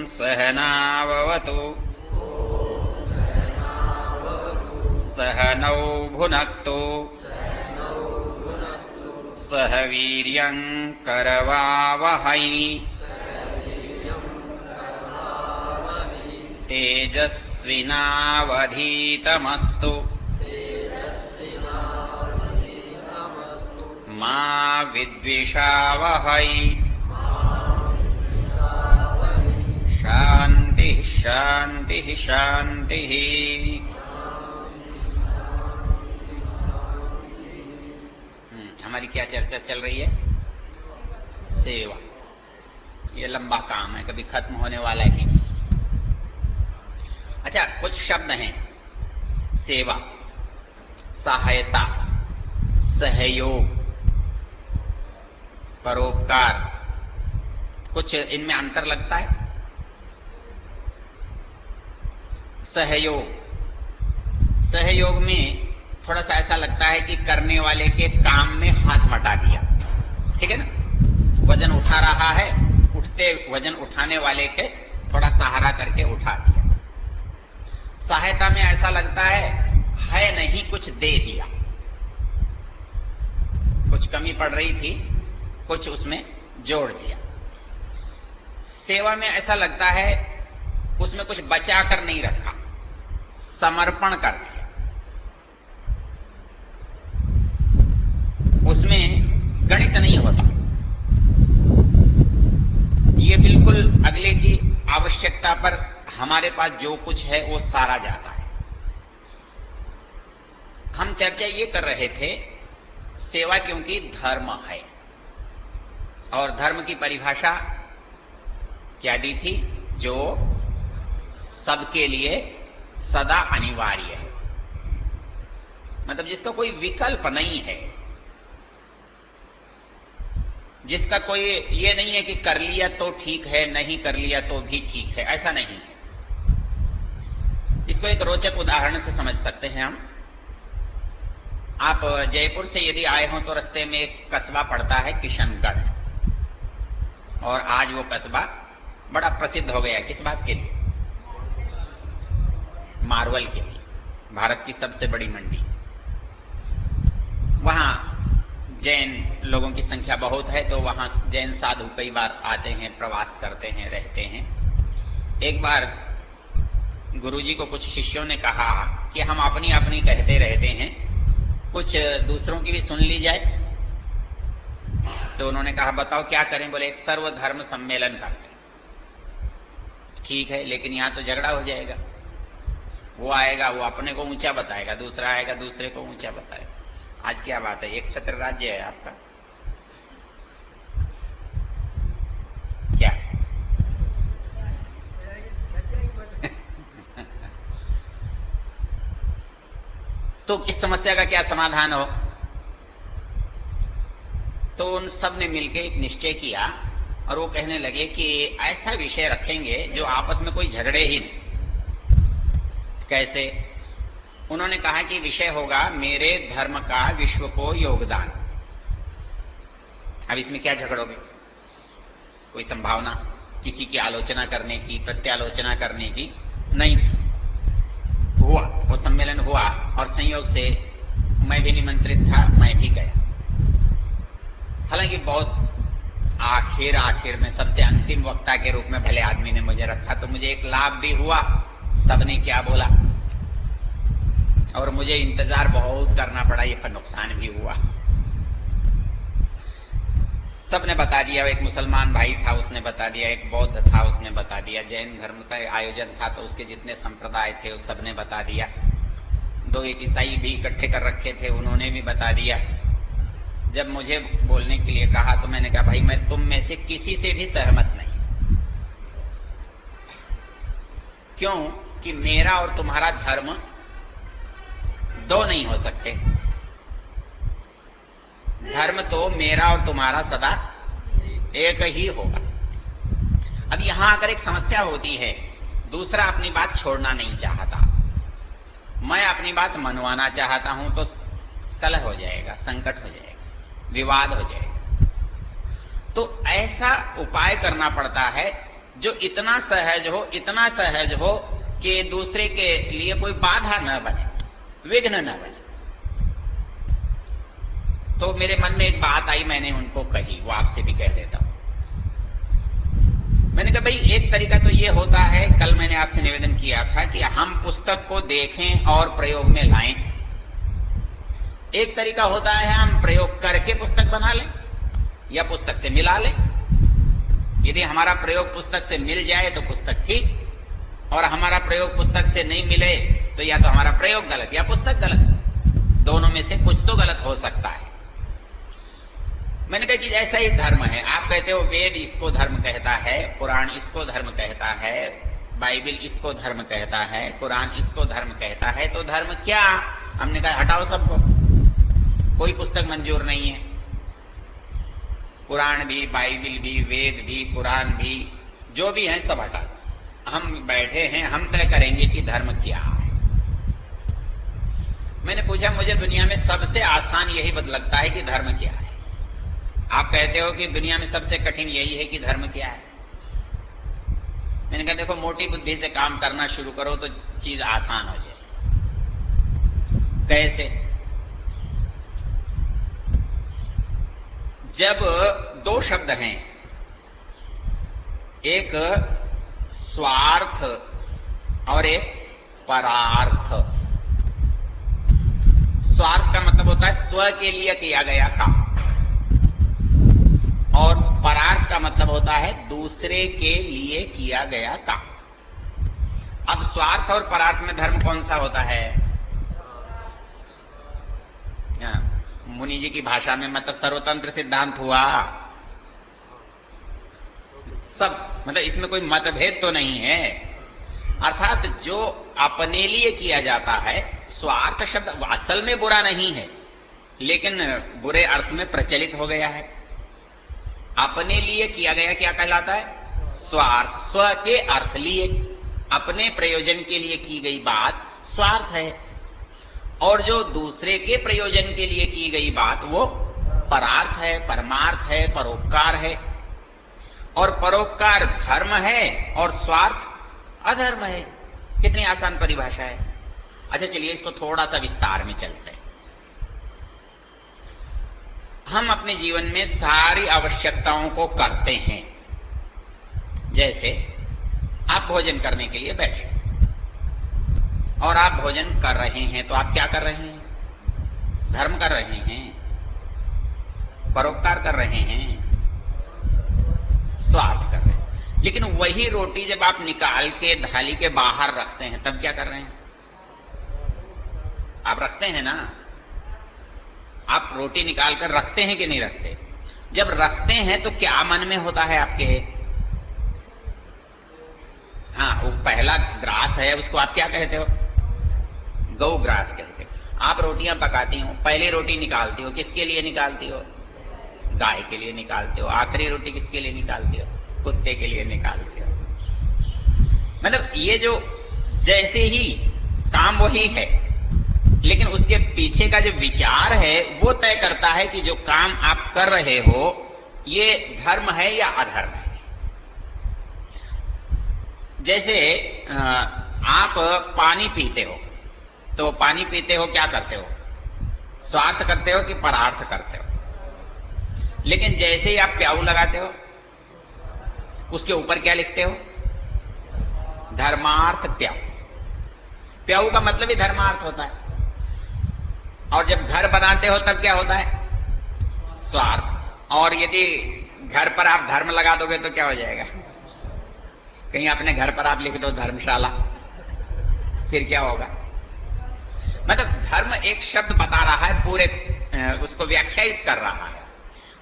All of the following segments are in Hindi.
सहनाववतु सहनौ भुनक्तु सह वीर्यं करवावहै तेजस्विनावधीतमस्तु मा विद्विषावहै। शान्तिः शान्तिः शान्तिः। हमारी क्या चर्चा चल रही है? सेवा। ये लंबा काम है, कभी खत्म होने वाला ही नहीं। अच्छा, कुछ शब्द हैं। सेवा, सहायता, सहयोग, परोपकार, कुछ इनमें अंतर लगता है। सहयोग, सहयोग में थोड़ा सा ऐसा लगता है कि करने वाले के काम में हाथ बटा दिया, ठीक है ना। वजन उठा रहा है, उठते वजन उठाने वाले के थोड़ा सहारा करके उठा दिया। सहायता में ऐसा लगता है नहीं, कुछ दे दिया। कुछ कमी पड़ रही थी, कुछ उसमें जोड़ दिया। सेवा में ऐसा लगता है उसमें कुछ बचा कर नहीं रखा, समर्पण कर दिया। उसमें गणित नहीं होता, ये बिल्कुल अगले की आवश्यकता पर हमारे पास जो कुछ है वो सारा जाता है। हम चर्चा ये कर रहे थे, सेवा क्योंकि धर्म है, और धर्म की परिभाषा क्या दी थी? जो सबके लिए सदा अनिवार्य है, मतलब जिसका कोई विकल्प नहीं है, जिसका कोई ये नहीं है कि कर लिया तो ठीक है, नहीं कर लिया तो भी ठीक है, ऐसा नहीं है। इसको एक रोचक उदाहरण से समझ सकते हैं हम। आप जयपुर से यदि आए हो तो रास्ते में एक कस्बा पड़ता है किशनगढ़, और आज वो कस्बा बड़ा प्रसिद्ध हो गया। किस बात के लिए? मार्वल के लिए। भारत की सबसे बड़ी मंडी। वहां जैन लोगों की संख्या बहुत है, तो वहां जैन साधु कई बार आते हैं, प्रवास करते हैं, रहते हैं। एक बार गुरुजी को कुछ शिष्यों ने कहा कि हम अपनी अपनी कहते रहते हैं, कुछ दूसरों की भी सुन ली जाए। तो उन्होंने कहा बताओ क्या करें? बोले एक सर्वधर्म सम्मेलन करते हैं। ठीक है, लेकिन यहां तो झगड़ा हो जाएगा। वो आएगा, वो अपने को ऊंचा बताएगा, दूसरा आएगा, दूसरे को ऊंचा बताएगा। आज क्या बात है, एक छत्र राज्य है आपका, क्या? तो इस समस्या का क्या समाधान हो? तो उन सब ने मिलकर एक निश्चय किया, और वो कहने लगे कि ऐसा विषय रखेंगे जो आपस में कोई झगड़े ही नहीं। कैसे? उन्होंने कहा कि विषय होगा मेरे धर्म का विश्व को योगदान। अब इसमें क्या झगड़ोगे? कोई संभावना किसी की आलोचना करने की, प्रत्यालोचना करने की नहीं थी। हुआ, वो सम्मेलन हुआ, और संयोग से मैं भी निमंत्रित था, मैं भी गया। हालांकि बहुत आखिर में सबसे अंतिम वक्ता के रूप में भले आदमी ने मुझे रखा, तो मुझे एक लाभ भी हुआ। सबने क्या बोला, और मुझे इंतजार बहुत करना पड़ा, ये पर नुकसान भी हुआ। सबने बता दिया। एक मुसलमान भाई था, उसने बता दिया, एक बौद्ध था, उसने बता दिया, जैन धर्म का आयोजन था तो उसके जितने संप्रदाय थे उस सबने बता दिया, दो एक ईसाई भी इकट्ठे कर रखे थे, उन्होंने भी बता दिया। जब मुझे बोलने के लिए कहा तो मैंने कहा भाई मैं तुम में से किसी से भी सहमत नहीं। क्यों? कि मेरा और तुम्हारा धर्म दो नहीं हो सकते। धर्म तो मेरा और तुम्हारा सदा एक ही होगा। अब यहां अगर एक समस्या होती है, दूसरा अपनी बात छोड़ना नहीं चाहता, मैं अपनी बात मनवाना चाहता हूं, तो कलह हो जाएगा, संकट हो जाएगा, विवाद हो जाएगा। तो ऐसा उपाय करना पड़ता है जो इतना सहज हो कि दूसरे के लिए कोई बाधा न बने, विघ्न न बने। तो मेरे मन में एक बात आई, मैंने उनको कही, वो आपसे भी कह देता हूं। मैंने कहा भाई एक तरीका तो ये होता है, कल मैंने आपसे निवेदन किया था कि हम पुस्तक को देखें और प्रयोग में लाएं। एक तरीका होता है हम प्रयोग करके पुस्तक बना लें या पुस्तक से मिला लें। यदि हमारा प्रयोग पुस्तक से मिल जाए तो पुस्तक ठीक, और हमारा प्रयोग पुस्तक से नहीं मिले तो या तो हमारा प्रयोग गलत या पुस्तक गलत, दोनों में से कुछ तो गलत हो सकता है। मैंने कहा कि जैसा ही धर्म है, आप कहते हो वेद इसको धर्म कहता है, पुराण इसको धर्म कहता है, बाइबिल इसको धर्म कहता है, कुरान इसको धर्म कहता है, तो धर्म क्या? हमने कहा हटाओ सबको, कोई पुस्तक मंजूर नहीं है। कुरान भी, बाइबिल भी, वेद भी, कुरान भी, जो भी है सब हटा दो। हम बैठे हैं, हम तय करेंगे कि धर्म क्या है। मैंने पूछा, मुझे दुनिया में सबसे आसान यही लगता है कि धर्म क्या है। आप कहते हो कि दुनिया में सबसे कठिन यही है कि धर्म क्या है। मैंने कहा देखो, मोटी बुद्धि से काम करना शुरू करो तो चीज आसान हो जाए। कैसे? जब दो शब्द हैं, एक स्वार्थ और एक परार्थ। स्वार्थ का मतलब होता है स्व के लिए किया गया काम, और परार्थ का मतलब होता है दूसरे के लिए किया गया काम। अब स्वार्थ और परार्थ में धर्म कौन सा होता है? मुनि जी की भाषा में मतलब सर्वतंत्र सिद्धांत हुआ। सब मतलब इसमें कोई मतभेद तो नहीं है। अर्थात जो अपने लिए किया जाता है, स्वार्थ शब्द असल में बुरा नहीं है, लेकिन बुरे अर्थ में प्रचलित हो गया है। अपने लिए किया गया क्या कहलाता है? स्वार्थ। स्व के अर्थ लिए, अपने प्रयोजन के लिए की गई बात स्वार्थ है, और जो दूसरे के प्रयोजन के लिए की गई बात वो परार्थ है, परमार्थ है, परोपकार है। और परोपकार धर्म है और स्वार्थ अधर्म है। कितनी आसान परिभाषा है। अच्छा चलिए इसको थोड़ा सा विस्तार में चलते हैं। हम अपने जीवन में सारी आवश्यकताओं को करते हैं। जैसे आप भोजन करने के लिए बैठे और आप भोजन कर रहे हैं, तो आप क्या कर रहे हैं? धर्म कर रहे हैं, परोपकार कर रहे हैं, स्वार्थ कर रहे हैं। लेकिन वही रोटी जब आप निकाल के थाली के बाहर रखते हैं तब क्या कर रहे हैं? आप रखते हैं ना, आप रोटी निकाल कर रखते हैं कि नहीं रखते? जब रखते हैं तो क्या मन में होता है आपके? हाँ, वो पहला ग्रास है, उसको आप क्या कहते हो? गौ ग्रास कहते हो। आप रोटियां पकाती हो, पहली रोटी निकालती हो, किसके लिए निकालती हो? गाय के लिए निकालते हो। आखिरी रोटी किसके लिए निकालती हो? कुत्ते के लिए निकालते हो। मतलब ये जो जैसे ही काम वही है, लेकिन उसके पीछे का जो विचार है वो तय करता है कि जो काम आप कर रहे हो ये धर्म है या अधर्म है। जैसे आप पानी पीते हो, तो पानी पीते हो क्या करते हो? स्वार्थ करते हो कि परार्थ करते हो? लेकिन जैसे ही आप प्याऊ लगाते हो, उसके ऊपर क्या लिखते हो? धर्मार्थ प्याऊ। प्याऊ का मतलब ही धर्मार्थ होता है। और जब घर बनाते हो तब क्या होता है? स्वार्थ। और यदि घर पर आप धर्म लगा दोगे तो क्या हो जाएगा? कहीं अपने घर पर आप लिख दो धर्मशाला, फिर क्या होगा? मतलब धर्म एक शब्द बता रहा है, पूरे उसको व्याख्यायित कर रहा है।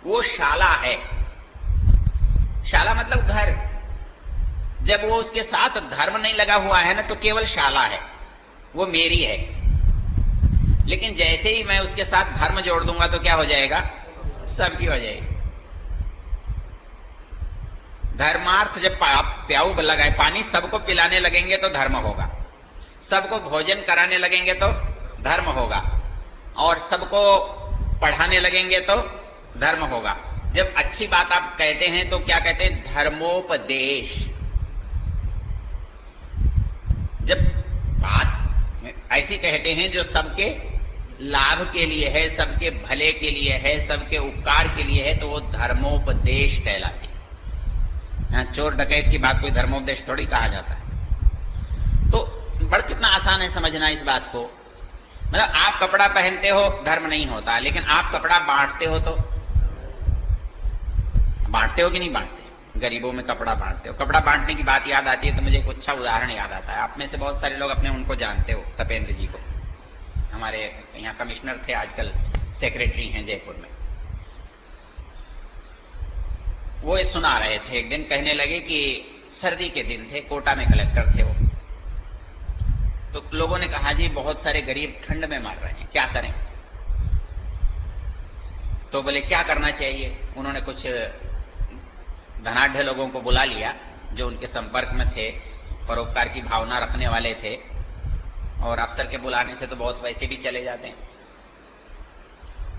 वो शाला है। शाला मतलब घर। जब वो उसके साथ धर्म नहीं लगा हुआ है ना, तो केवल शाला है, वो मेरी है। लेकिन जैसे ही मैं उसके साथ धर्म जोड़ दूंगा तो क्या हो जाएगा? सबकी हो जाएगी। धर्मार्थ जब प्याऊ लगाए, पानी सबको पिलाने लगेंगे तो धर्म होगा, सबको भोजन कराने लगेंगे तो धर्म होगा, और सबको पढ़ाने लगेंगे तो धर्म होगा। जब अच्छी बात आप कहते हैं तो क्या कहते हैं? धर्मोपदेश। जब बात ऐसी कहते हैं जो सबके लाभ के लिए है, सबके भले के लिए है, सबके उपकार के लिए है, तो वो धर्मोपदेश कहलाती है। यहां चोर डकैत की बात कोई धर्मोपदेश थोड़ी कहा जाता है। तो बड़ा कितना आसान है समझना इस बात को। मतलब आप कपड़ा पहनते हो धर्म नहीं होता, लेकिन आप कपड़ा बांटते हो तो बांटते हो कि नहीं बांटते? गरीबों में कपड़ा बांटते हो। कपड़ा बांटने की बात याद आती है तो मुझे एक अच्छा उदाहरण याद आता है। आप में से बहुत सारे लोग अपने उनको जानते हो, तपेंद्र जी को, हमारे यहाँ कमिश्नर थे, आजकल सेक्रेटरी हैं जयपुर में। वो सुना रहे थे, एक दिन कहने लगे कि सर्दी के दिन थे, कोटा में कलेक्टर थे वो, तो लोगों ने कहा जी बहुत सारे गरीब ठंड में मर रहे हैं, क्या करें? तो बोले क्या करना चाहिए? उन्होंने कुछ धनाढ़ लोगों को बुला लिया जो उनके संपर्क में थे, परोपकार की भावना रखने वाले थे, और अफसर के बुलाने से तो बहुत वैसे भी चले जाते हैं।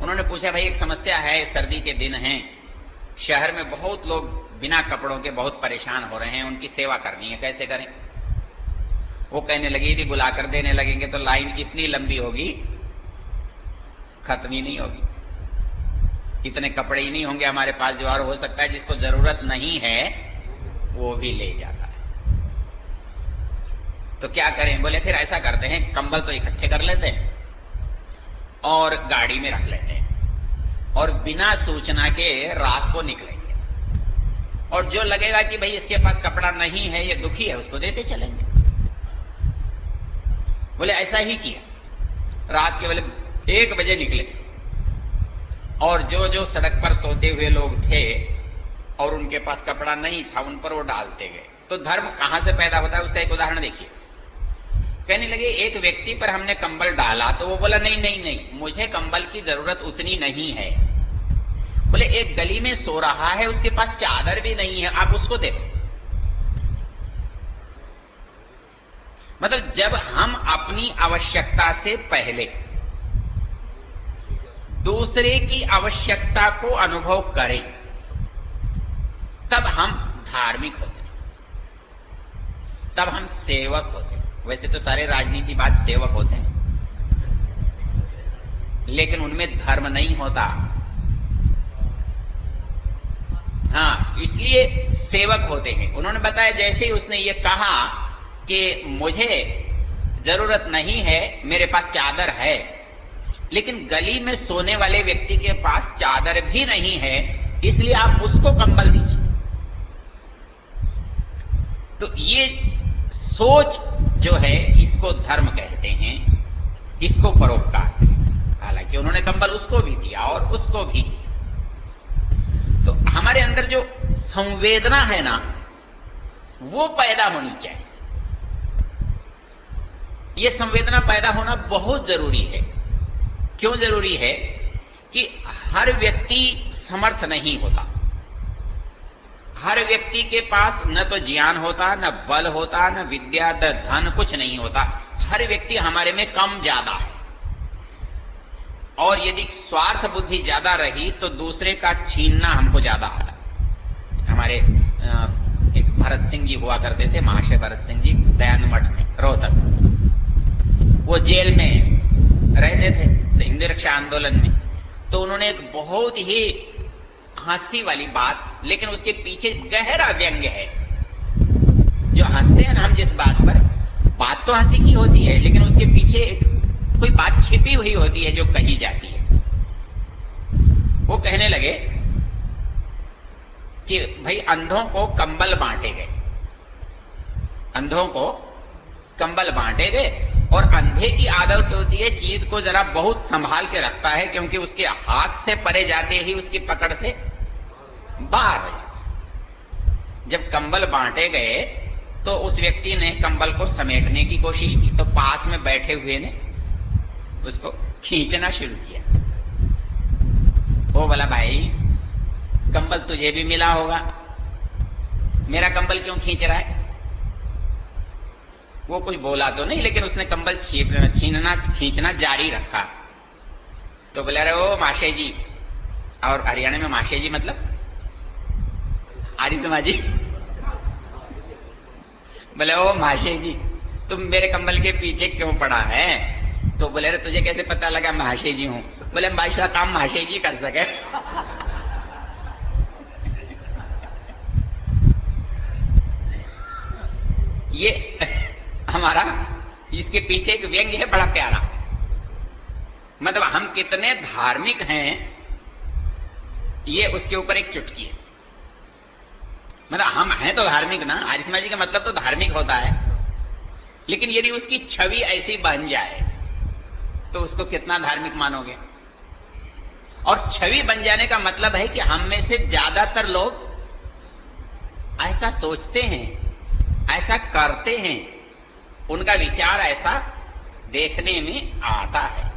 उन्होंने पूछा भाई एक समस्या है, सर्दी के दिन हैं, शहर में बहुत लोग बिना कपड़ों के बहुत परेशान हो रहे हैं, उनकी सेवा करनी है, कैसे करें? वो कहने लगे यदि बुलाकर देने लगेंगे तो लाइन इतनी लंबी होगी खत्म ही नहीं होगी, इतने कपड़े ही नहीं होंगे हमारे पास, जो और हो सकता है जिसको जरूरत नहीं है वो भी ले जाता है। तो क्या करें? बोले फिर ऐसा करते हैं, कंबल तो इकट्ठे कर लेते हैं और गाड़ी में रख लेते हैं और बिना सूचना के रात को निकलेंगे, और जो लगेगा कि भाई इसके पास कपड़ा नहीं है, ये दुखी है, उसको देते चलेंगे। बोले ऐसा ही किया। रात के बोले 1 बजे निकले और जो जो सड़क पर सोते हुए लोग थे और उनके पास कपड़ा नहीं था उन पर वो डालते गए। तो धर्म कहां से पैदा होता है उसका एक उदाहरण देखिए। कहने लगे एक व्यक्ति पर हमने कंबल डाला तो वो बोला नहीं नहीं नहीं, मुझे कंबल की जरूरत उतनी नहीं है। बोले एक गली में सो रहा है, उसके पास चादर भी नहीं है, आप उसको दे दो। मतलब जब हम अपनी आवश्यकता से पहले दूसरे की आवश्यकता को अनुभव करें तब हम धार्मिक होते हैं, तब हम सेवक होते हैं। वैसे तो सारे राजनीतिबाज सेवक होते हैं, लेकिन उनमें धर्म नहीं होता। हाँ, इसलिए सेवक होते हैं। उन्होंने बताया जैसे ही उसने ये कहा कि मुझे जरूरत नहीं है, मेरे पास चादर है, लेकिन गली में सोने वाले व्यक्ति के पास चादर भी नहीं है, इसलिए आप उसको कंबल दीजिए। तो ये सोच जो है इसको धर्म कहते हैं, इसको परोपकार। हालांकि उन्होंने कंबल उसको भी दिया और उसको भी दिया। तो हमारे अंदर जो संवेदना है ना, वो पैदा होनी चाहिए। ये संवेदना पैदा होना बहुत जरूरी है। क्यों जरूरी है? कि हर व्यक्ति समर्थ नहीं होता, हर व्यक्ति के पास न तो ज्ञान होता, न बल होता, न विद्या, न धन, कुछ नहीं होता। हर व्यक्ति हमारे में कम ज्यादा है, और यदि स्वार्थ बुद्धि ज्यादा रही तो दूसरे का छीनना हमको ज्यादा आता है। हमारे एक भरत सिंह जी हुआ करते थे, महाशय भरत सिंह जी, दयानंद मठ में, रोहतक। वो जेल में रहते थे तो हिंदी रक्षा आंदोलन में। तो उन्होंने एक बहुत ही हंसी वाली बात, लेकिन उसके पीछे गहरा व्यंग्य है। जो हंसते हैं ना हम जिस बात पर, बात तो हंसी की होती है, लेकिन उसके पीछे एक कोई बात छिपी हुई होती है जो कही जाती है। वो कहने लगे कि भाई अंधों को कंबल बांटे गए, अंधों को कंबल बांटे गए, और अंधे की आदत होती है चीज को जरा बहुत संभाल के रखता है, क्योंकि उसके हाथ से परे जाते ही उसकी पकड़ से बाहर हो जाता है। जब कंबल बांटे गए तो उस व्यक्ति ने कंबल को समेटने की कोशिश की, तो पास में बैठे हुए ने उसको खींचना शुरू किया। वो बोला भाई कंबल तुझे भी मिला होगा, मेरा कंबल क्यों खींच रहा है? वो कुछ बोला तो नहीं, लेकिन उसने कंबल छीनना खींचना जारी रखा। तो बोले अरे ओ माशे जी, और हरियाणा में माशे जी मतलब आर्य समाजी। बोले ओ माशे जी, तुम मेरे कंबल के पीछे क्यों पड़ा है? तो बोले अरे तुझे कैसे पता लगा महाशय जी हूं? बोले भाई साहब काम महाशय जी कर सके। ये हमारा इसके पीछे एक व्यंग्य है बड़ा प्यारा। मतलब हम कितने धार्मिक हैं ये उसके ऊपर एक चुटकी है। मतलब हम हैं तो धार्मिक ना, आर्य समाज जी का मतलब तो धार्मिक होता है, लेकिन यदि उसकी छवि ऐसी बन जाए तो उसको कितना धार्मिक मानोगे? और छवि बन जाने का मतलब है कि हम में से ज्यादातर लोग ऐसा सोचते हैं, ऐसा करते हैं, उनका विचार ऐसा देखने में आता है।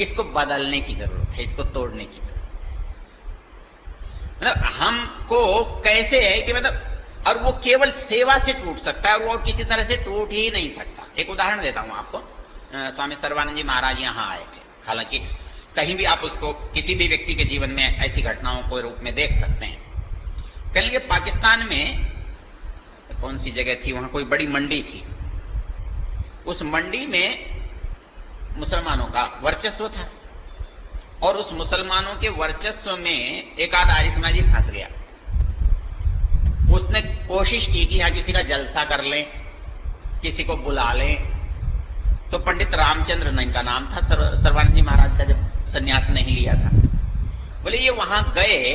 इसको बदलने की जरूरत है, इसको तोड़ने की जरूरत है। मतलब हमको कैसे है कि मतलब, और वो केवल सेवा से टूट सकता है, वो और किसी तरह से टूट ही नहीं सकता। एक उदाहरण देता हूं आपको। स्वामी सर्वानंद जी महाराज यहां आए थे। हालांकि कहीं भी आप उसको किसी भी व्यक्ति के जीवन में ऐसी घटनाओं को रूप में देख सकते हैं। कह लीजिए पाकिस्तान में कौन सी जगह थी, वहां कोई बड़ी मंडी थी। उस मंडी में मुसलमानों का वर्चस्व था और उस मुसलमानों के वर्चस्व में एक आध आर्य समाजी फंस गया। उसने कोशिश की कि यहां किसी का जलसा कर लें, किसी को बुला लें। तो पंडित रामचंद्र ने इनका नाम था, सर्वानंद जी महाराज का जब सन्यास नहीं लिया था। बोले ये वहां गए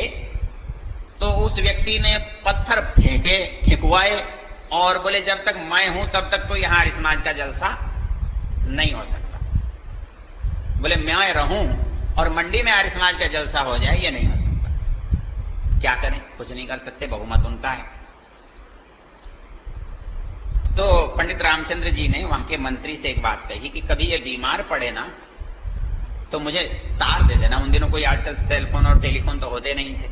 तो उस व्यक्ति ने पत्थर फेंकवाए और बोले जब तक मैं हूं तब तक तो यहां आर्य समाज का जलसा नहीं हो सकता। बोले मैं रहूं और मंडी में आर्य समाज का जलसा हो जाए, ये नहीं हो सकता। क्या करें? कुछ नहीं कर सकते, बहुमत उनका है। तो पंडित रामचंद्र जी ने वहां के मंत्री से एक बात कही कि कभी ये बीमार पड़े ना तो मुझे तार दे देना। उन दिनों कोई आजकल सेल फोन और टेलीफोन तो होते नहीं थे,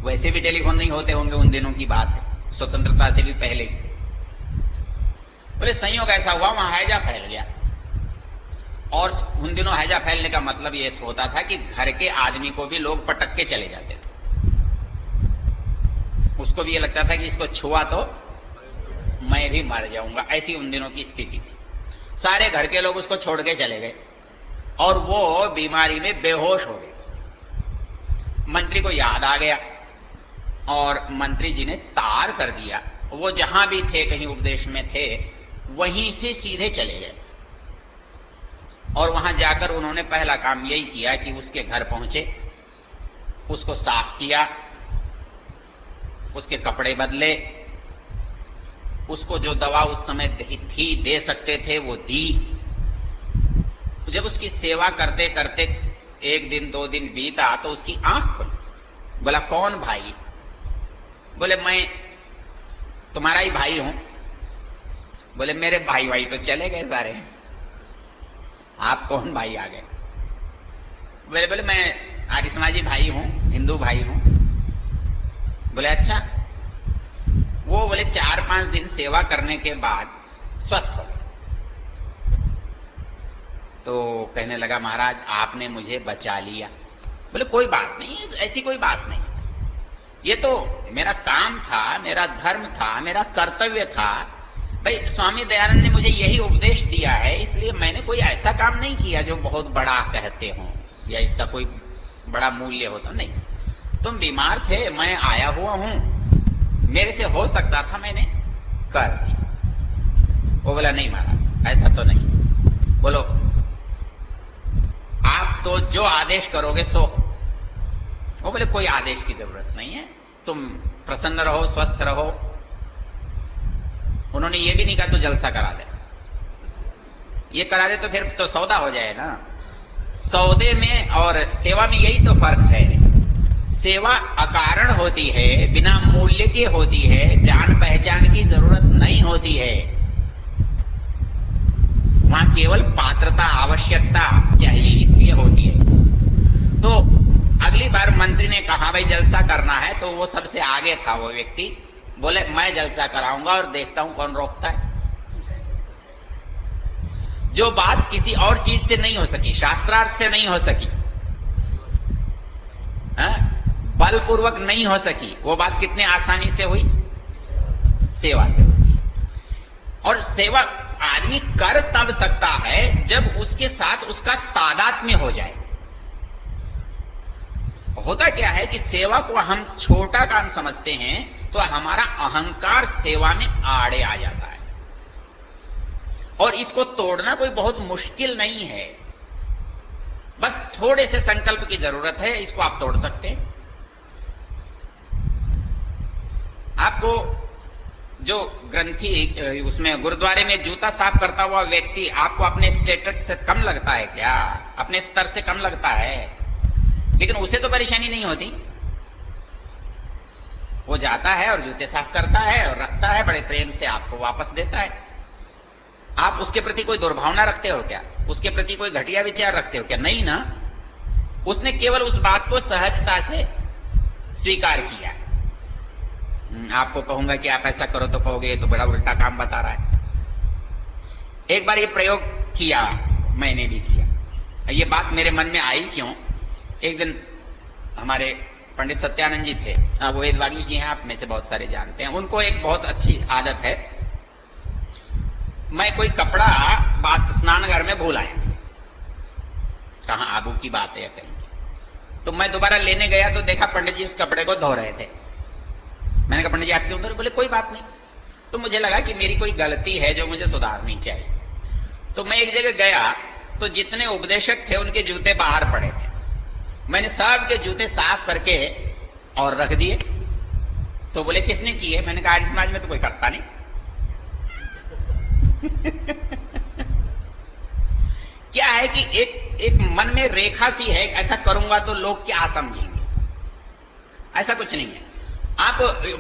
वैसे भी टेलीफोन नहीं होते होंगे, उन दिनों की बात है, स्वतंत्रता से भी पहले की। बोले संयोग ऐसा हुआ वहां हैजा फैल गया। और उन दिनों हैजा फैलने का मतलब ये होता था कि घर के आदमी को भी लोग पटक के चले जाते थे। उसको भी ये लगता था कि इसको छुआ तो मैं भी मर जाऊंगा, ऐसी उन दिनों की स्थिति थी। सारे घर के लोग उसको छोड़ के चले गए और वो बीमारी में बेहोश हो गए। मंत्री को याद आ गया और मंत्री जी ने तार कर दिया। वो जहां भी थे, कहीं उपदेश में थे, वहीं से सीधे चले गए और वहां जाकर उन्होंने पहला काम यही किया कि उसके घर पहुंचे, उसको साफ किया, उसके कपड़े बदले, उसको जो दवा उस समय थी दे सकते थे वो दी। जब उसकी सेवा करते करते एक दिन दो दिन बीता तो उसकी आंख खुली। बोला कौन भाई? बोले मैं तुम्हारा ही भाई हूं। बोले मेरे भाई भाई तो चले गए सारे, आप कौन भाई आ गए? बोले मैं आर्य समाजी भाई हूं, हिंदू भाई हूं। बोले अच्छा। वो बोले 4-5 दिन सेवा करने के बाद स्वस्थ हो गए। तो कहने लगा महाराज आपने मुझे बचा लिया। बोले कोई बात नहीं, ऐसी कोई बात नहीं, ये तो मेरा काम था, मेरा धर्म था, मेरा कर्तव्य था। भाई स्वामी दयानंद ने मुझे यही उपदेश दिया है, इसलिए मैंने कोई ऐसा काम नहीं किया जो बहुत बड़ा कहते हो या इसका कोई बड़ा मूल्य होता। नहीं, तुम बीमार थे, मैं आया हुआ हूं, मेरे से हो सकता था, मैंने कर दिया। वो बोला नहीं महाराज ऐसा तो नहीं। बोलो आप तो जो आदेश करोगे सो हो। वो बोले कोई आदेश की जरूरत नहीं है, तुम प्रसन्न रहो, स्वस्थ रहो। उन्होंने ये भी नहीं कहा तो जलसा करा दे, ये करा दे तो फिर तो सौदा हो जाए ना। सौदे में और सेवा में यही तो फर्क है। सेवा अकारण होती है, बिना मूल्य के होती है, जान पहचान की जरूरत नहीं होती है। वहां केवल पात्रता, आवश्यकता चाहिए, इसलिए होती है। तो अगली बार मंत्री ने कहा भाई जलसा करना है, तो वो सबसे आगे था वो व्यक्ति। बोले मैं जलसा कराऊंगा और देखता हूं कौन रोकता है। जो बात किसी और चीज से नहीं हो सकी, शास्त्रार्थ से नहीं हो सकी, बलपूर्वक नहीं हो सकी, वो बात कितने आसानी से हुई? सेवा से हुई। और सेवा आदमी कर तब सकता है जब उसके साथ उसका तादात्म्य हो जाए। होता क्या है कि सेवा को हम छोटा काम समझते हैं तो हमारा अहंकार सेवा में आड़े आ जाता है, और इसको तोड़ना कोई बहुत मुश्किल नहीं है, बस थोड़े से संकल्प की जरूरत है, इसको आप तोड़ सकते हैं। आपको जो ग्रंथी उसमें गुरुद्वारे में जूता साफ करता हुआ व्यक्ति आपको अपने स्टेटस से कम लगता है क्या? अपने स्तर से कम लगता है? लेकिन उसे तो परेशानी नहीं होती, वो जाता है और जूते साफ करता है और रखता है, बड़े प्रेम से आपको वापस देता है। आप उसके प्रति कोई दुर्भावना रखते हो क्या? उसके प्रति कोई घटिया विचार रखते हो क्या? नहीं ना, उसने केवल उस बात को सहजता से स्वीकार किया। आपको कहूंगा कि आप ऐसा करो तो कहोगे ये तो बड़ा उल्टा काम बता रहा है। एक बार ये प्रयोग किया, मैंने भी किया। ये बात मेरे मन में आई क्यों? एक दिन हमारे पंडित सत्यानंद जी थे, वो वेद वागीश जी हैं, आप में से बहुत सारे जानते हैं। उनको एक बहुत अच्छी आदत है, मैं कोई कपड़ा बात स्नान घर में भूल आया, कहां आबू की बात है या कहीं, तो मैं दोबारा लेने गया तो देखा पंडित जी उस कपड़े को धो रहे थे। मैंने कहा पंडित जी आप क्यों धो रहे? बोले कोई बात नहीं। तो मुझे लगा कि मेरी कोई गलती है जो मुझे सुधारनी चाहिए। तो मैं एक जगह गया तो जितने उपदेशक थे उनके जूते बाहर पड़े थे, मैंने सबके जूते साफ करके और रख दिए। तो बोले किसने किए? मैंने कहा आर्य समाज में तो कोई करता नहीं। क्या है कि एक मन में रेखा सी है, ऐसा करूंगा तो लोग क्या समझेंगे, ऐसा कुछ नहीं है। आप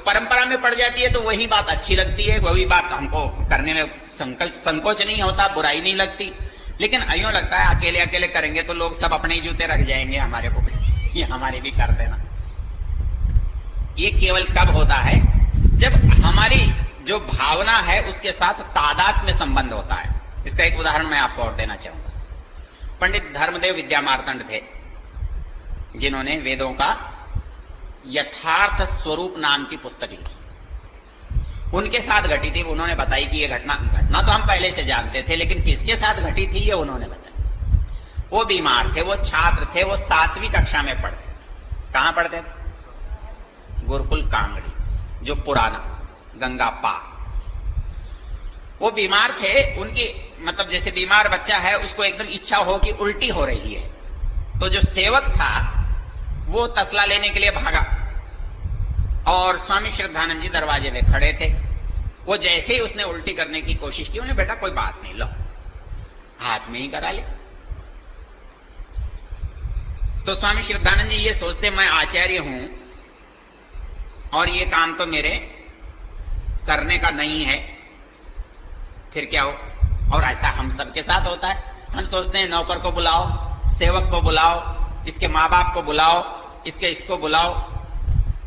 परंपरा में पड़ जाती है तो वही बात अच्छी लगती है, वही बात हमको करने में संकोच नहीं होता, बुराई नहीं लगती। लेकिन यूं लगता है अकेले अकेले करेंगे तो लोग सब अपने ही जूते रख जाएंगे हमारे को, ये हमारे भी कर देना। ये केवल कब होता है? जब हमारी जो भावना है उसके साथ तादाद में संबंध होता है। इसका एक उदाहरण मैं आपको और देना चाहूंगा। पंडित धर्मदेव विद्यामार्तंड थे, जिन्होंने वेदों का यथार्थ स्वरूप नाम की पुस्तक लिखी। उनके साथ घटी थी, उन्होंने बताई कि यह घटना तो हम पहले से जानते थे, लेकिन किसके साथ घटी थी ये उन्होंने बताया। वो बीमार थे, वो छात्र थे, वो 7वीं कक्षा में पढ़ते थे। कहां पढ़ते थे? गुरुकुल कांगड़ी, जो पुराना गंगा पार। वो बीमार थे, उनकी मतलब जैसे बीमार बच्चा है उसको एकदम इच्छा हो कि उल्टी हो रही है, तो जो सेवक था वो तसला लेने के लिए भागा और स्वामी श्रद्धानंद जी दरवाजे में खड़े थे। वो जैसे ही उसने उल्टी करने की कोशिश की, उन्हें बेटा कोई बात नहीं, लो हाथ में ही करा ले। तो स्वामी श्रद्धानंद जी ये सोचते मैं आचार्य हूं और ये काम तो मेरे करने का नहीं है, फिर क्या हो? और ऐसा हम सबके साथ होता है। हम सोचते हैं नौकर को बुलाओ, सेवक को बुलाओ, इसके माँ बाप को बुलाओ, इसको बुलाओ,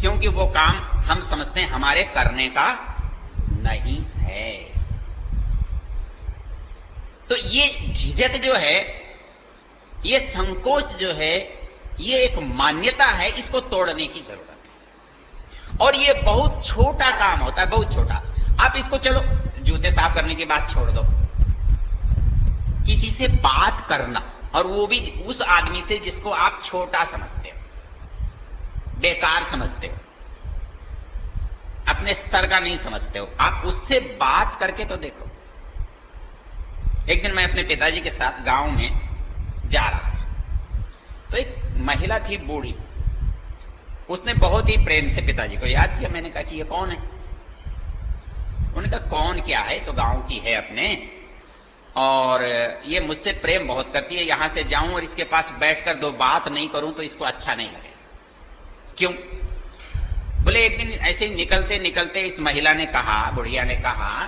क्योंकि वो काम हम समझते हैं हमारे करने का नहीं है। तो ये झिझक जो है, ये संकोच जो है, ये एक मान्यता है, इसको तोड़ने की जरूरत है। और ये बहुत छोटा काम होता है, बहुत छोटा। आप इसको चलो जूते साफ करने की बात छोड़ दो, किसी से बात करना, और वो भी उस आदमी से जिसको आप छोटा समझते हो, बेकार समझते हो, अपने स्तर का नहीं समझते हो, आप उससे बात करके तो देखो। एक दिन मैं अपने पिताजी के साथ गांव में जा रहा था, तो एक महिला थी बूढ़ी, उसने बहुत ही प्रेम से पिताजी को याद किया। मैंने कहा कि ये कौन है? उन्होंने कहा कौन क्या है, तो गांव की है अपने, और ये मुझसे प्रेम बहुत करती है, यहां से जाऊं और इसके पास बैठकर दो बात नहीं करूं तो इसको अच्छा नहीं लगेगा। क्यों? बोले एक दिन ऐसे ही निकलते निकलते इस महिला ने कहा, बुढ़िया ने कहा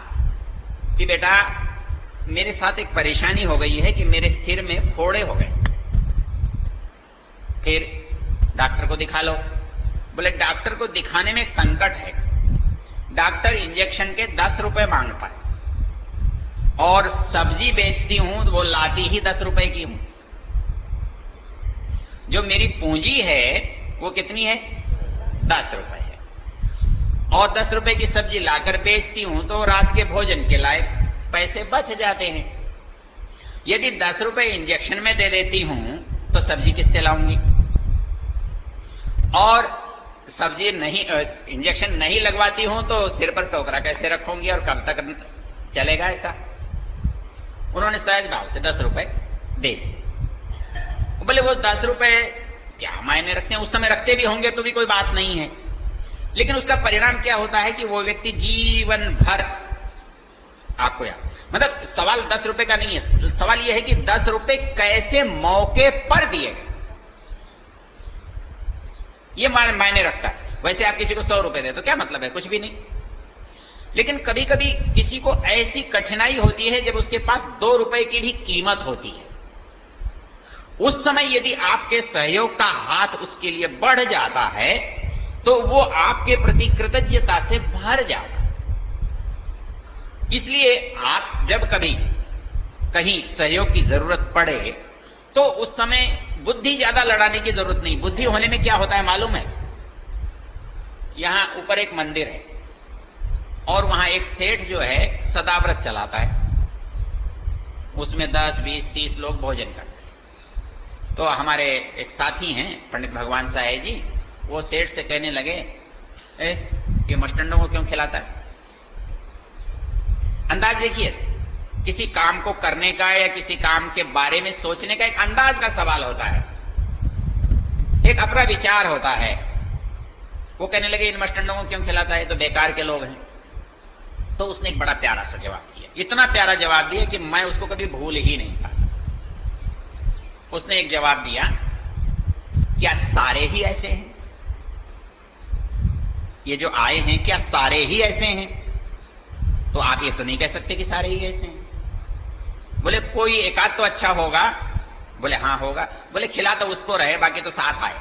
कि बेटा मेरे साथ एक परेशानी हो गई है कि मेरे सिर में फोड़े हो गए, फिर डॉक्टर को दिखा लो। बोले डॉक्टर को दिखाने में एक संकट है, डॉक्टर इंजेक्शन के 10 रुपए मांगता है और सब्जी बेचती हूं तो वो लाती ही 10 रुपए की हूं। जो मेरी पूंजी है वो कितनी है? 10 रुपए है, और 10 रुपए की सब्जी लाकर बेचती हूं तो रात के भोजन के लायक पैसे बच जाते हैं। यदि 10 रुपए इंजेक्शन में दे देती हूं तो सब्जी किससे लाऊंगी? और सब्जी नहीं, इंजेक्शन नहीं लगवाती हूं तो सिर पर टोकरा कैसे रखूंगी और कब तक चलेगा ऐसा? उन्होंने सहज भाव से 10 रुपए दे दी। बोले वो 10 रुपए क्या मायने रखते हैं, उस समय रखते भी होंगे तो भी कोई बात नहीं है, लेकिन उसका परिणाम क्या होता है कि वो व्यक्ति जीवन भर आपको याद, मतलब सवाल 10 रुपए का नहीं है, सवाल यह है कि 10 रुपए कैसे मौके पर दिए गए, ये मायने रखता है। वैसे आप किसी को 100 रुपए दे तो क्या मतलब है, कुछ भी नहीं। लेकिन कभी कभी किसी को ऐसी कठिनाई होती है जब उसके पास 2 रुपए की भी कीमत होती है, उस समय यदि आपके सहयोग का हाथ उसके लिए बढ़ जाता है तो वो आपके प्रति कृतज्ञता से भर जाता है। इसलिए आप जब कभी कहीं सहयोग की जरूरत पड़े तो उस समय बुद्धि ज्यादा लड़ाने की जरूरत नहीं। बुद्धि होने में क्या होता है मालूम है? यहां ऊपर एक मंदिर है और वहां एक सेठ जो है सदाव्रत चलाता है, उसमें 10, 20, 30 लोग भोजन करते हैं। तो हमारे एक साथी हैं पंडित भगवान साहेब जी, वो सेठ से कहने लगे, ये मस्टंडों को क्यों खिलाता है? अंदाज देखिए, किसी काम को करने का या किसी काम के बारे में सोचने का एक अंदाज का सवाल होता है, एक अपना विचार होता है। वो कहने लगे इन मस्टंडों को क्यों खिलाता है, तो बेकार के लोग हैं। तो उसने एक बड़ा प्यारा सा जवाब दिया, इतना प्यारा जवाब दिया कि मैं उसको कभी भूल ही नहीं पाता। उसने एक जवाब दिया, क्या सारे ही ऐसे हैं? ये जो आए हैं क्या सारे ही ऐसे हैं? तो आप ये तो नहीं कह सकते कि सारे ही ऐसे हैं। बोले कोई एकाध तो अच्छा होगा। बोले हाँ होगा। बोले खिला तो उसको रहे, बाकी तो साथ आए।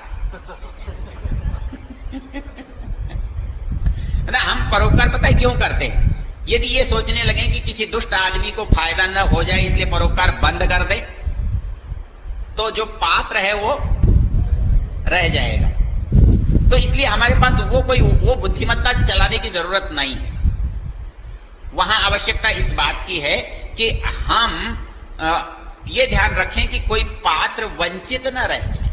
ना हम परोपकार पता है क्यों करते हैं? यदि ये सोचने लगे कि किसी दुष्ट आदमी को फायदा न हो जाए इसलिए परोपकार बंद कर दे तो जो पात्र है वो रह जाएगा। तो इसलिए हमारे पास वो बुद्धिमत्ता चलाने की जरूरत नहीं है। वहां आवश्यकता इस बात की है कि हम ये ध्यान रखें कि कोई पात्र वंचित न रह जाए।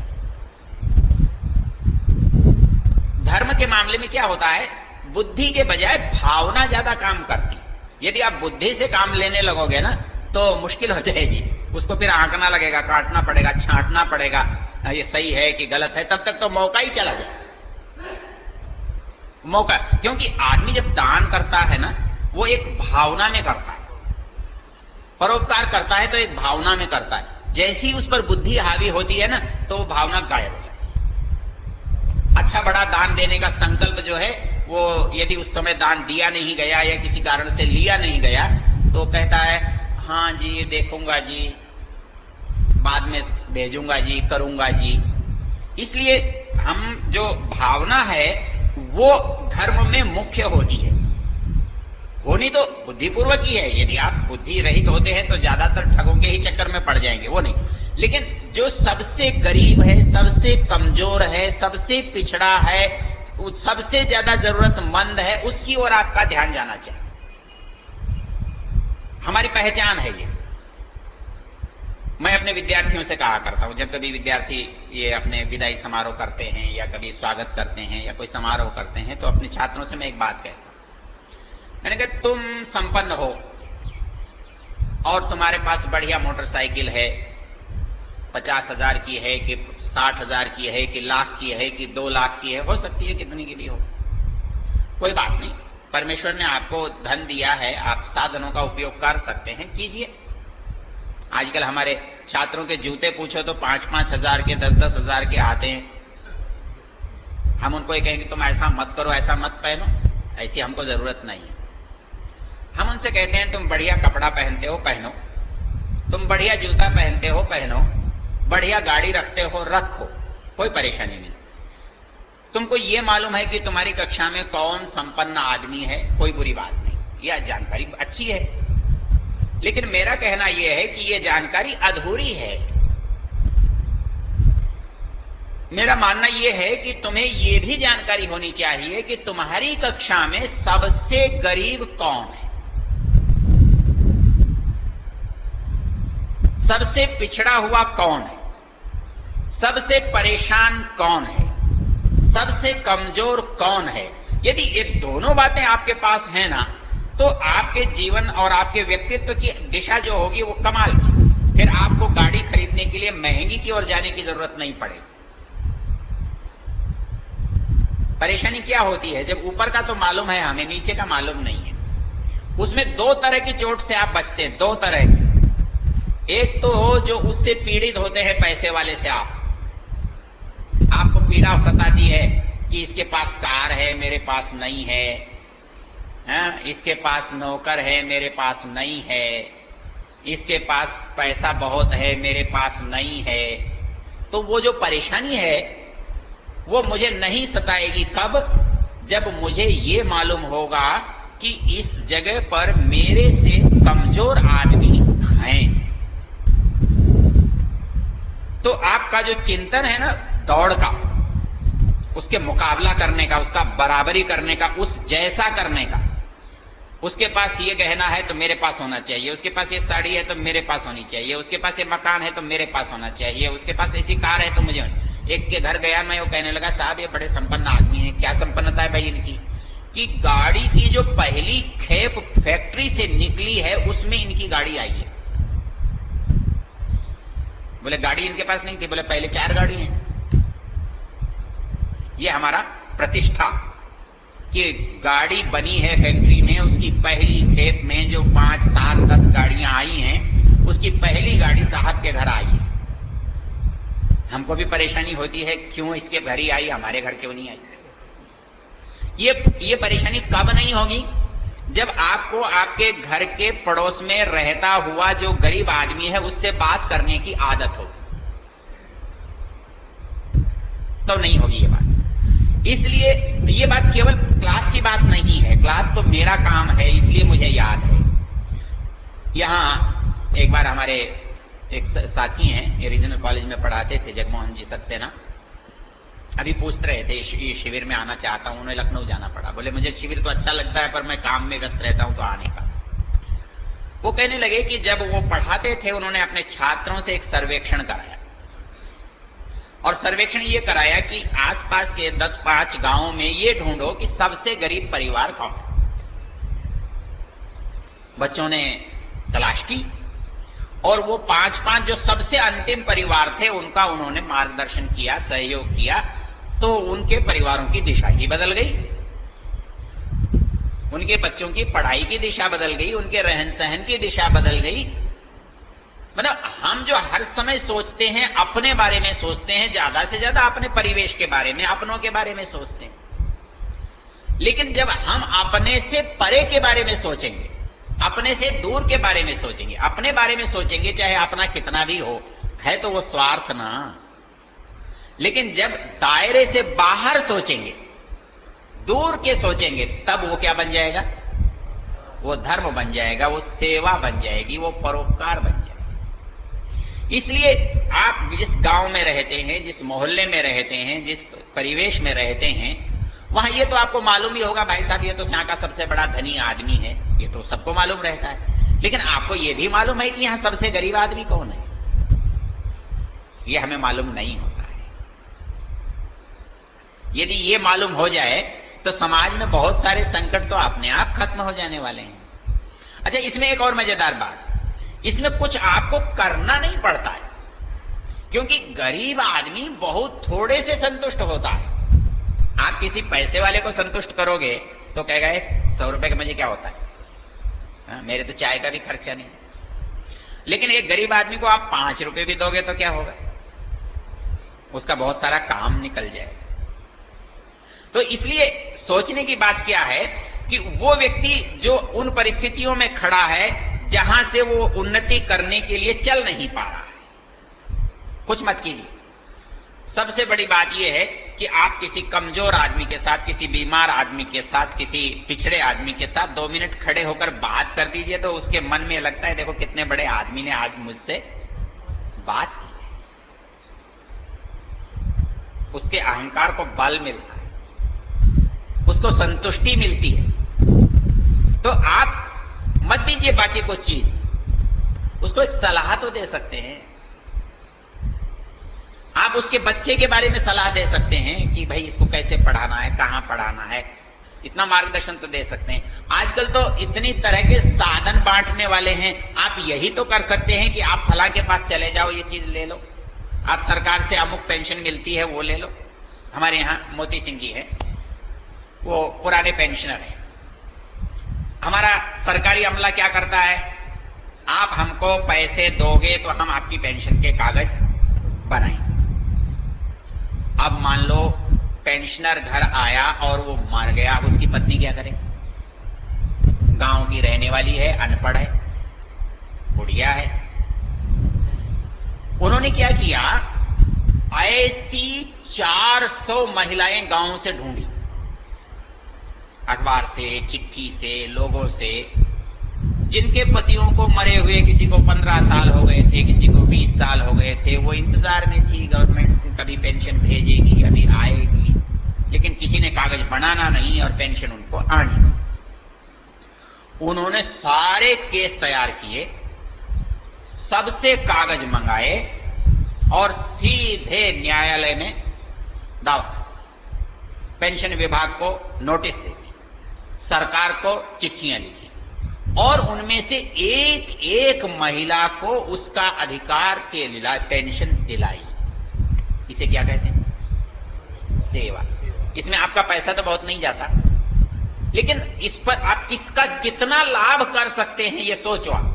धर्म के मामले में क्या होता है, बुद्धि के बजाय भावना ज्यादा काम करती। यदि आप बुद्धि से काम लेने लगोगे ना तो मुश्किल हो जाएगी। उसको फिर आंकना लगेगा, काटना पड़ेगा, छांटना पड़ेगा, ये सही है कि गलत है, तब तक तो मौका ही चला जाए। मौका, क्योंकि आदमी जब दान करता है ना वो एक भावना में करता है, परोपकार करता है तो एक भावना में करता है। जैसी उस पर बुद्धि हावी होती है ना तो वो भावना गायब हो जाती है। अच्छा बड़ा दान देने का संकल्प जो है वो यदि उस समय दान दिया नहीं गया या किसी कारण से लिया नहीं गया तो कहता है हाँ जी देखूंगा जी, बाद में भेजूंगा जी, करूंगा जी। इसलिए हम जो भावना है वो धर्म में मुख्य होती है। होनी तो बुद्धिपूर्वक ही है। यदि आप बुद्धि रहित होते हैं तो ज्यादातर ठगों के ही चक्कर में पड़ जाएंगे, वो नहीं। लेकिन जो सबसे गरीब है, सबसे कमजोर है, सबसे पिछड़ा है, सबसे ज्यादा जरूरतमंद है, उसकी ओर आपका ध्यान जाना चाहिए। हमारी पहचान है ये। मैं अपने विद्यार्थियों से कहा करता हूं, जब कभी विद्यार्थी ये अपने विदाई समारोह करते हैं या कभी स्वागत करते हैं या कोई समारोह करते हैं तो अपने छात्रों से मैं एक बात कहता हूं। मैंने कहा तुम संपन्न हो और तुम्हारे पास बढ़िया मोटरसाइकिल है, 50,000 की है कि 60,000 की है कि लाख की है कि 2 लाख की है, हो सकती है कितनी की भी हो, कोई बात नहीं। परमेश्वर ने आपको धन दिया है, आप साधनों का उपयोग कर सकते हैं, कीजिए। आजकल हमारे छात्रों के जूते पूछो तो 5-5 हजार के, 10-10 हजार के आते हैं। हम उनको ये कहेंगे तुम ऐसा मत करो, ऐसा मत पहनो, ऐसी हमको जरूरत नहीं है। हम उनसे कहते हैं तुम बढ़िया कपड़ा पहनते हो, पहनो, तुम बढ़िया जूता पहनते हो, पहनो, बढ़िया गाड़ी रखते हो, रखो, कोई परेशानी नहीं। तुमको ये मालूम है कि तुम्हारी कक्षा में कौन संपन्न आदमी है, कोई बुरी बात नहीं, यह जानकारी अच्छी है। लेकिन मेरा कहना यह है कि यह जानकारी अधूरी है। मेरा मानना यह है कि तुम्हें यह भी जानकारी होनी चाहिए कि तुम्हारी कक्षा में सबसे गरीब कौन है। सबसे पिछड़ा हुआ कौन है, सबसे परेशान कौन है, सबसे कमजोर कौन है। यदि ये दोनों बातें आपके पास हैं ना, तो आपके जीवन और आपके व्यक्तित्व की दिशा जो होगी वो कमाल की। फिर आपको गाड़ी खरीदने के लिए महंगी की ओर जाने की जरूरत नहीं पड़ेगी। परेशानी क्या होती है, जब ऊपर का तो मालूम है हमें, नीचे का मालूम नहीं है। उसमें दो तरह की चोट से आप बचते हैं, दो तरह की। एक तो हो जो उससे पीड़ित होते हैं पैसे वाले से, आपको पीड़ा सताती है कि इसके पास कार है मेरे पास नहीं है, इसके पास नौकर है मेरे पास नहीं है, इसके पास पैसा बहुत है मेरे पास नहीं है। तो वो जो परेशानी है वो मुझे नहीं सताएगी। कब? जब मुझे ये मालूम होगा कि इस जगह पर मेरे से कमजोर आदमी हैं। तो आपका जो चिंतन है ना दौड़ का, उसके मुकाबला करने का, उसका बराबरी करने का, उस जैसा करने का। उसके पास ये गहना है तो मेरे पास होना चाहिए, उसके पास ये साड़ी है तो मेरे पास होनी चाहिए, उसके पास ये मकान है तो मेरे पास होना चाहिए, उसके पास ऐसी कार है तो मुझे। एक के घर गया मैं, वो कहने लगा साहब ये बड़े संपन्न आदमी है। क्या संपन्नता है भाई इनकी? कि गाड़ी की जो पहली खेप फैक्ट्री से निकली है उसमें इनकी गाड़ी आई है। बोले गाड़ी इनके पास नहीं थी? बोले पहले 4 गाड़ी हैं। ये हमारा प्रतिष्ठा कि गाड़ी बनी है फैक्ट्री में, उसकी पहली खेप में जो 5, 7, 10 गाड़ियां आई हैं, उसकी पहली गाड़ी साहब के घर आई है। हमको भी परेशानी होती है, क्यों इसके घर ही आई, हमारे घर क्यों नहीं आई? ये परेशानी कब नहीं होगी? जब आपको आपके घर के पड़ोस में रहता हुआ जो गरीब आदमी है उससे बात करने की आदत हो, तो नहीं होगी ये बात। इसलिए ये बात केवल क्लास की बात नहीं है, क्लास तो मेरा काम है, इसलिए मुझे याद है। यहां एक बार हमारे एक साथी हैं, ये रीजनल कॉलेज में पढ़ाते थे, जगमोहन जी सक्सेना, अभी पूछ रहे थे शिविर में आना चाहता हूं, उन्हें लखनऊ जाना पड़ा। बोले मुझे शिविर तो अच्छा लगता है पर मैं काम में व्यस्त रहता हूं तो आ नहीं पाता। वो कहने लगे कि जब वो पढ़ाते थे उन्होंने अपने छात्रों से एक सर्वेक्षण कराया, और सर्वेक्षण ये कराया कि आसपास के 10-5 गांवों में ये ढूंढो कि सबसे गरीब परिवार कौन है। बच्चों ने तलाश की और वो 5-5 जो सबसे अंतिम परिवार थे उनका उन्होंने मार्गदर्शन किया, सहयोग किया, तो उनके परिवारों की दिशा ही बदल गई, उनके बच्चों की पढ़ाई की दिशा बदल गई, उनके रहन सहन की दिशा बदल गई। मतलब हम जो हर समय सोचते हैं अपने बारे में सोचते हैं, ज्यादा से ज्यादा अपने परिवेश के बारे में, अपनों के बारे में सोचते हैं। लेकिन जब हम अपने से परे के बारे में सोचेंगे, अपने से दूर के बारे में सोचेंगे, अपने बारे में सोचेंगे, चाहे अपना कितना भी हो, है तो वो स्वार्थ ना। लेकिन जब दायरे से बाहर सोचेंगे, दूर के सोचेंगे, तब वो क्या बन जाएगा? वो धर्म बन जाएगा, वो सेवा बन जाएगी, वो परोपकार बन जाएगा। इसलिए आप जिस गांव में रहते हैं, जिस मोहल्ले में रहते हैं, जिस परिवेश में रहते हैं, वहां ये तो आपको मालूम ही होगा भाई साहब ये तो यहाँ का सबसे बड़ा धनी आदमी है, ये तो सबको मालूम रहता है। लेकिन आपको ये भी मालूम है कि यहां सबसे गरीब आदमी कौन है? ये हमें मालूम नहीं होता है। यदि ये मालूम हो जाए तो समाज में बहुत सारे संकट तो अपने आप खत्म हो जाने वाले हैं। अच्छा, इसमें एक और मजेदार बात, इसमें कुछ आपको करना नहीं पड़ता है, क्योंकि गरीब आदमी बहुत थोड़े से संतुष्ट होता है। आप किसी पैसे वाले को संतुष्ट करोगे तो कहेगा 100 रुपए का मुझे क्या होता है, मेरे तो चाय का भी खर्चा नहीं। लेकिन एक गरीब आदमी को आप 5 रुपए भी दोगे तो क्या होगा? उसका बहुत सारा काम निकल जाएगा। तो इसलिए सोचने की बात क्या है कि वो व्यक्ति जो उन परिस्थितियों में खड़ा है जहां से वो उन्नति करने के लिए चल नहीं पा रहा है, कुछ मत कीजिए। सबसे बड़ी बात यह है कि आप किसी कमजोर आदमी के साथ, किसी बीमार आदमी के साथ, किसी पिछड़े आदमी के साथ 2 मिनट खड़े होकर बात कर दीजिए, तो उसके मन में लगता है देखो कितने बड़े आदमी ने आज मुझसे बात की। उसके अहंकार को बल मिलता है, उसको संतुष्टि मिलती है। तो आप मत दीजिए बाकी कुछ चीज, उसको एक सलाह तो दे सकते हैं। आप उसके बच्चे के बारे में सलाह दे सकते हैं कि भाई इसको कैसे पढ़ाना है, कहां पढ़ाना है, इतना मार्गदर्शन तो दे सकते हैं। आजकल तो इतनी तरह के साधन बांटने वाले हैं, आप यही तो कर सकते हैं कि आप फला के पास चले जाओ, ये चीज ले लो, आप सरकार से अमुक पेंशन मिलती है वो ले लो। हमारे यहां मोती सिंह जी है, वो पुराने पेंशनर हैं। हमारा सरकारी अमला क्या करता है, आप हमको पैसे दोगे तो हम आपकी पेंशन के कागज बनाएंगे। अब मान लो पेंशनर घर आया और वो मर गया, अब उसकी पत्नी क्या करे? गांव की रहने वाली है, अनपढ़ है, बुढ़िया है। उन्होंने क्या किया, ऐसी 400 महिलाएं गांव से ढूंढी, अखबार से, चिट्ठी से, लोगों से, जिनके पतियों को मरे हुए किसी को 15 साल हो गए थे, किसी को 20 साल हो गए थे, वो इंतजार में थी गवर्नमेंट कभी पेंशन भेजेगी, अभी आएगी, लेकिन किसी ने कागज बनाना नहीं और पेंशन उनको आनी। उन्होंने सारे केस तैयार किए, सबसे कागज मंगाए और सीधे न्यायालय में दावा, पेंशन विभाग को नोटिस दे दी, सरकार को चिट्ठियां लिखी और उनमें से एक एक महिला को उसका अधिकार के लिए पेंशन दिलाई। इसे क्या कहते हैं? सेवा। इसमें आपका पैसा तो बहुत नहीं जाता, लेकिन इस पर आप किसका कितना लाभ कर सकते हैं ये सोचो आप।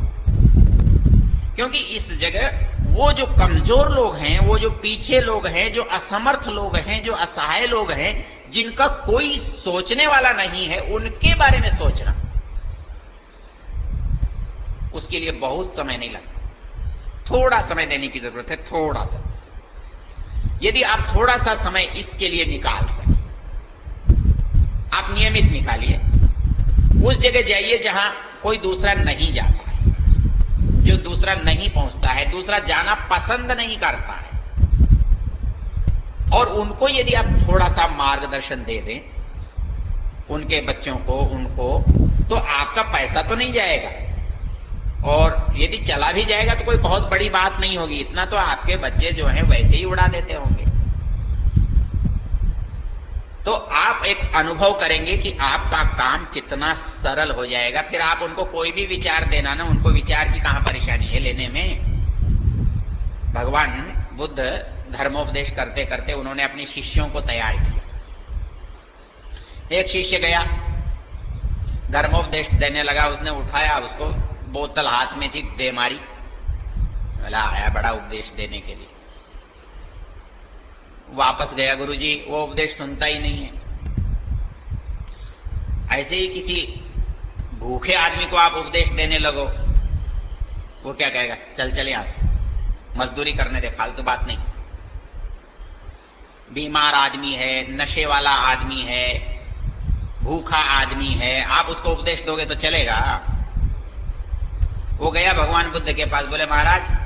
क्योंकि इस जगह वो जो कमजोर लोग हैं, वो जो पीछे लोग हैं, जो असमर्थ लोग हैं, जो असहाय लोग हैं, जिनका कोई सोचने वाला नहीं है, उनके बारे में सोचना, उसके लिए बहुत समय नहीं लगता, थोड़ा समय देने की जरूरत है, थोड़ा सा। यदि आप थोड़ा सा समय इसके लिए निकाल सकें, आप नियमित निकालिए, उस जगह जाइए जहां कोई दूसरा नहीं जाता है, जो दूसरा नहीं पहुंचता है, दूसरा जाना पसंद नहीं करता है, और उनको यदि आप थोड़ा सा मार्गदर्शन दे दें, उनके बच्चों को, उनको, तो आपका पैसा तो नहीं जाएगा, और यदि चला भी जाएगा तो कोई बहुत बड़ी बात नहीं होगी, इतना तो आपके बच्चे जो हैं वैसे ही उड़ा देते होंगे। तो आप एक अनुभव करेंगे कि आपका काम कितना सरल हो जाएगा। फिर आप उनको कोई भी विचार देना ना, उनको विचार की कहां परेशानी है लेने में। भगवान बुद्ध धर्मोपदेश करते करते उन्होंने अपने शिष्यों को तैयार किया। एक शिष्य गया, धर्मोपदेश देने लगा, उसने उठाया, उसको बोतल हाथ में थी, दे मारी, बोला आया बड़ा उपदेश देने के लिए। वापस गया, गुरुजी वो उपदेश सुनता ही नहीं है। ऐसे ही किसी भूखे आदमी को आप उपदेश देने लगो, वो क्या कहेगा, चल चल यहां से, मजदूरी करने दे, फालतू बात नहीं। बीमार आदमी है, नशे वाला आदमी है, भूखा आदमी है, आप उसको उपदेश दोगे तो चलेगा? वो गया भगवान बुद्ध के पास, बोले महाराज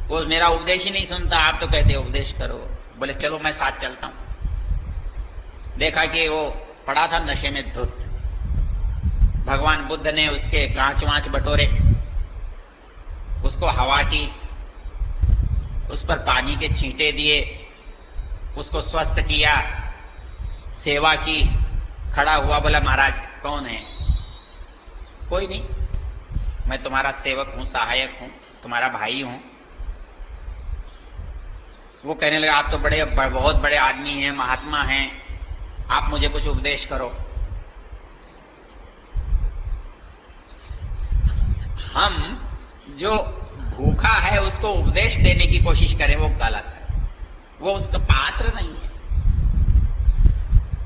वो मेरा उपदेश ही नहीं सुनता, आप तो कहते उपदेश करो। बोले चलो मैं साथ चलता हूं। देखा कि वो पड़ा था नशे में धुत। भगवान बुद्ध ने उसके कांच वांच बटोरे, उसको हवा की, उस पर पानी के छींटे दिए, उसको स्वस्थ किया, सेवा की। खड़ा हुआ, बोला महाराज कौन है? कोई नहीं, मैं तुम्हारा सेवक हूं, सहायक हूं, तुम्हारा भाई हूं। वो कहने लगा आप तो बहुत बड़े आदमी हैं, महात्मा हैं, आप मुझे कुछ उपदेश करो। हम जो भूखा है उसको उपदेश देने की कोशिश करें वो गलत है, वो उसका पात्र नहीं है।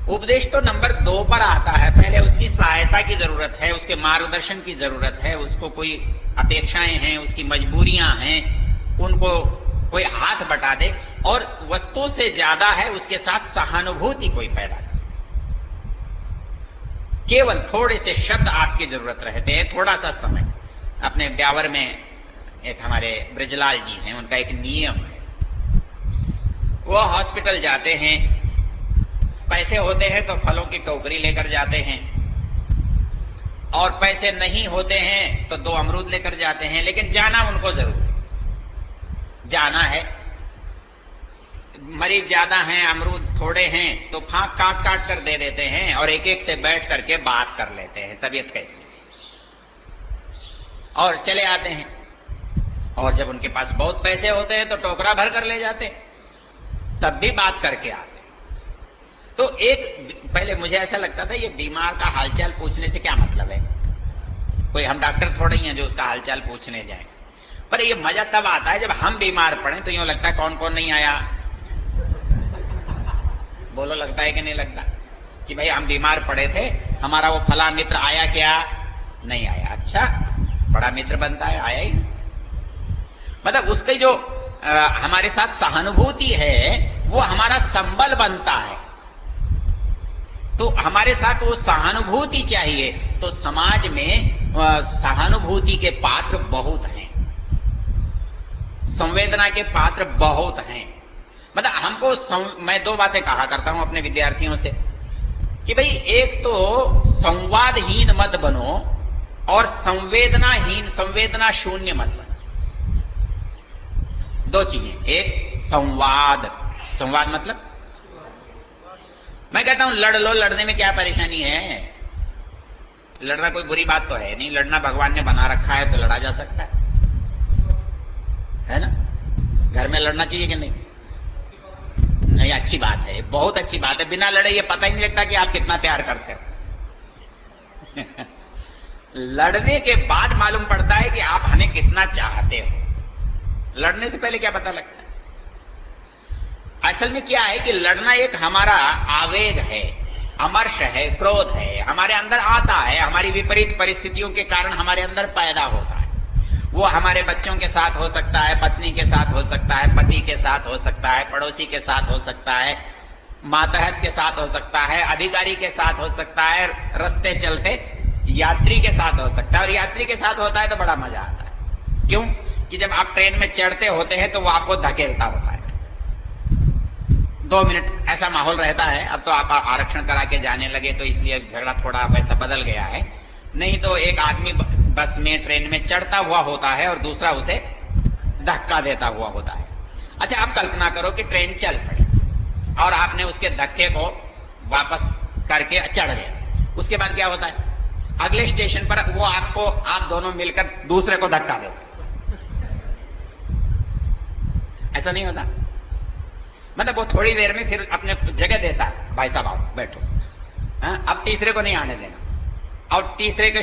उपदेश तो नंबर 2 पर आता है, पहले उसकी सहायता की जरूरत है, उसके मार्गदर्शन की जरूरत है, उसको कोई अपेक्षाएं हैं, उसकी मजबूरियां हैं, उनको कोई हाथ बटा दे, और वस्तु से ज्यादा है उसके साथ सहानुभूति कोई पैदा करे। केवल थोड़े से शब्द आपकी जरूरत रहते हैं, थोड़ा सा समय। अपने ब्यावर में एक हमारे ब्रजलाल जी हैं, उनका एक नियम है, वो हॉस्पिटल जाते हैं, पैसे होते हैं तो फलों की टोकरी लेकर जाते हैं, और पैसे नहीं होते हैं तो 2 अमरूद लेकर जाते हैं, लेकिन जाना उनको जरूर है, जाना है। मरीज ज्यादा हैं, अमरूद थोड़े हैं, तो फांक काट काट कर दे देते हैं और एक एक से बैठ करके बात कर लेते हैं, तबीयत कैसी है, और चले आते हैं। और जब उनके पास बहुत पैसे होते हैं तो टोकरा भर कर ले जाते हैं, तब भी बात करके आते हैं। तो एक पहले मुझे ऐसा लगता था ये बीमार का हालचाल पूछने से क्या मतलब है, कोई हम डॉक्टर थोड़े ही हैं जो उसका हालचाल पूछने जाए। पर ये मजा तब आता है जब हम बीमार पड़े तो यूं लगता है कौन कौन नहीं आया, बोलो लगता है कि नहीं लगता कि भाई हम बीमार पड़े थे, हमारा वो फला मित्र आया क्या, नहीं आया, अच्छा बड़ा मित्र बनता है, आया ही। मतलब उसकी जो हमारे साथ सहानुभूति है वो हमारा संबल बनता है। तो हमारे साथ वो सहानुभूति चाहिए। तो समाज में सहानुभूति के पात्र बहुत हैं, संवेदना के पात्र बहुत हैं। मतलब हमको मैं 2 बातें कहा करता हूं अपने विद्यार्थियों से कि भाई एक तो संवादहीन मत बनो और संवेदना शून्य मत बनो। 2 चीजें, एक संवाद मतलब मैं कहता हूं लड़ लो, लड़ने में क्या परेशानी है, लड़ना कोई बुरी बात तो है नहीं, लड़ना भगवान ने बना रखा है तो लड़ा जा सकता है ना। घर में लड़ना चाहिए कि नहीं, नहीं अच्छी बात है, बहुत अच्छी बात है। बिना लड़े ये पता ही नहीं लगता कि आप कितना प्यार करते हो लड़ने के बाद मालूम पड़ता है कि आप हमें कितना चाहते हो, लड़ने से पहले क्या पता लगता है। असल में क्या है कि लड़ना एक हमारा आवेग है, अमर्ष है, क्रोध है, हमारे अंदर आता है, हमारी विपरीत परिस्थितियों के कारण हमारे अंदर पैदा होता है। वो हमारे बच्चों के साथ हो सकता है, पत्नी के साथ हो सकता है, पति के साथ हो सकता है, पड़ोसी के साथ हो सकता है, मातहत के साथ हो सकता है, अधिकारी के साथ हो सकता है, रास्ते चलते यात्री के साथ हो सकता है। और यात्री के साथ होता है तो बड़ा मजा आता है। क्यों कि जब आप ट्रेन में चढ़ते होते हैं तो वो आपको धकेलता होता है। 2 मिनट ऐसा माहौल रहता है। अब तो आप आरक्षण करा के जाने लगे तो इसलिए झगड़ा थोड़ा वैसा बदल गया है, नहीं तो एक आदमी बस में ट्रेन में चढ़ता हुआ होता है और दूसरा उसे धक्का देता हुआ होता है। अच्छा आप कल्पना करो कि ट्रेन चल पड़ी और आपने उसके धक्के को वापस करके चढ़ गए, उसके बाद क्या होता है, अगले स्टेशन पर वो आप दोनों मिलकर दूसरे को धक्का देते, ऐसा नहीं होता। मतलब वो थोड़ी देर में फिर अपने जगह देता है, भाई साहब आओ बैठो, अब तीसरे को नहीं आने देना, और तीसरे के